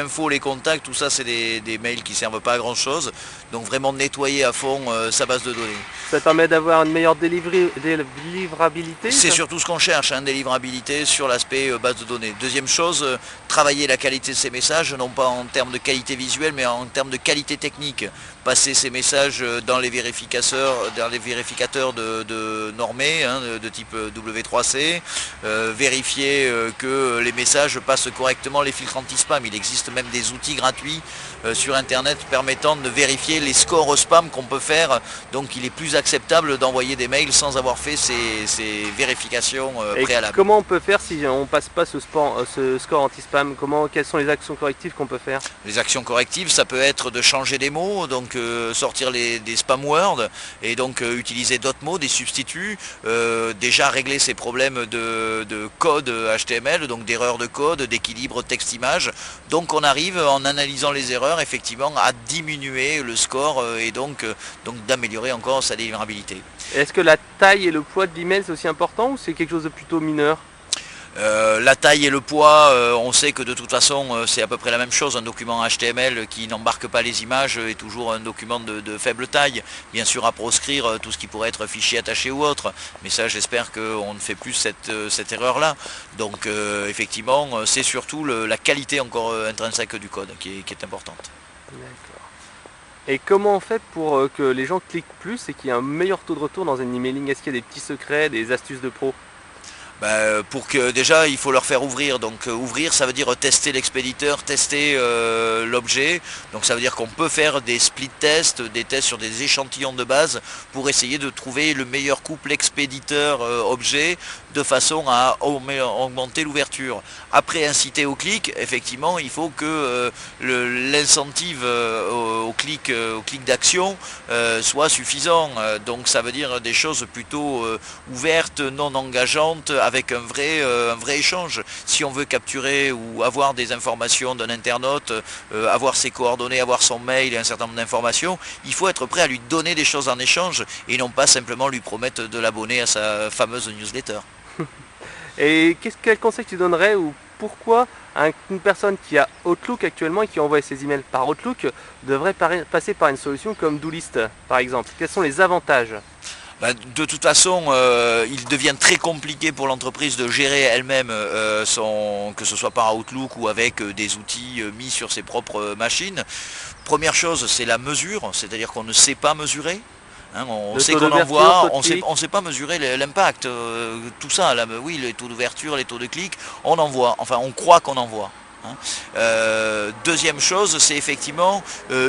Infos, les contacts, tout ça c'est des mails qui servent pas à grand chose. Donc vraiment nettoyer à fond sa base de données. Ça permet d'avoir une meilleure délivrabilité, C'est ça? surtout ce qu'on cherche, hein, délivrabilité sur l'aspect base de données. Deuxième chose, travailler la qualité de ces messages, non pas en termes de qualité visuelle, mais en termes de qualité technique. Passer ces messages dans les vérificateurs de normés, hein, de type W3C, vérifier que les messages passent correctement les filtres anti-spam. Il existe même des outils gratuits sur internet permettant de vérifier les scores spam qu'on peut faire. Donc il est plus acceptable d'envoyer des mails sans avoir fait ces vérifications Et préalables. comment on peut faire si on passe pas ce score anti-spam? Quelles sont les actions correctives qu'on peut faire? Les actions correctives, ça peut être de changer des mots, donc sortir des spam words et donc utiliser d'autres mots, des substituts, déjà régler ces problèmes de code HTML, donc d'erreurs de code, d'équilibre texte-image. Donc on arrive en analysant les erreurs effectivement à diminuer le score et donc d'améliorer encore sa délivrabilité. Est-ce que la taille et le poids de l'email c'est aussi important ou c'est quelque chose de plutôt mineur? La taille et le poids, on sait que de toute façon c'est à peu près la même chose. Un document HTML qui n'embarque pas les images est toujours un document de faible taille. Bien sûr à proscrire tout ce qui pourrait être fichier attaché ou autre. Mais ça j'espère qu'on ne fait plus cette erreur là. Donc effectivement c'est surtout la qualité encore intrinsèque du code qui est importante. D'accord. Et comment on fait pour que les gens cliquent plus et qu'il y ait un meilleur taux de retour dans un emailing? Est-ce qu'il y a des petits secrets, des astuces de pro? Pour que déjà il faut leur faire ouvrir, donc ouvrir ça veut dire tester l'expéditeur, tester l'objet, donc ça veut dire qu'on peut faire des split tests, des tests sur des échantillons de base pour essayer de trouver le meilleur couple expéditeur objet de façon à augmenter l'ouverture. Après inciter au clic, effectivement il faut que l'incentive au clic d'action soit suffisant, donc ça veut dire des choses plutôt ouvertes, non engageantes, avec un vrai échange. Si on veut capturer ou avoir des informations d'un internaute, avoir ses coordonnées, avoir son mail et un certain nombre d'informations, il faut être prêt à lui donner des choses en échange et non pas simplement lui promettre de l'abonner à sa fameuse newsletter. Et quel conseil tu donnerais ou pourquoi une personne qui a Outlook actuellement et qui envoie ses emails par Outlook devrait passer par une solution comme Doolist par exemple? Quels sont les avantages? De toute façon, il devient très compliqué pour l'entreprise de gérer elle-même que ce soit par Outlook ou avec des outils mis sur ses propres machines. Première chose, c'est la mesure, c'est-à-dire qu'on ne sait pas mesurer. Hein, on Le sait taux qu'on d'ouverture, envoie, taux de clic? on sait pas mesurer l'impact, tout ça, là, oui, les taux d'ouverture, les taux de clic, on envoie, enfin on croit qu'on envoie. Hein. Deuxième chose, c'est effectivement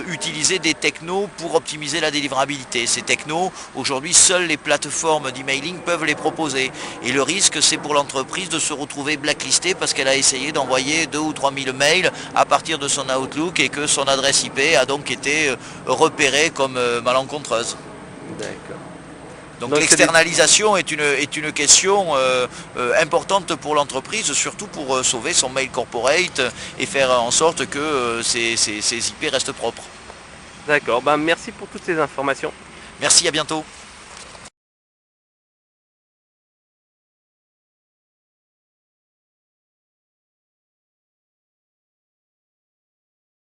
utiliser des technos pour optimiser la délivrabilité. Ces technos, aujourd'hui, seules les plateformes d'emailing peuvent les proposer. Et le risque, c'est pour l'entreprise de se retrouver blacklistée parce qu'elle a essayé d'envoyer 2 ou 3 000 mails à partir de son Outlook et que son adresse IP a donc été repérée comme malencontreuse. D'accord. Donc Donc c'est des... l'externalisation est une question importante pour l'entreprise, surtout pour sauver son mail corporate et faire en sorte que ses IP restent propres. D'accord, merci pour toutes ces informations. Merci, à bientôt.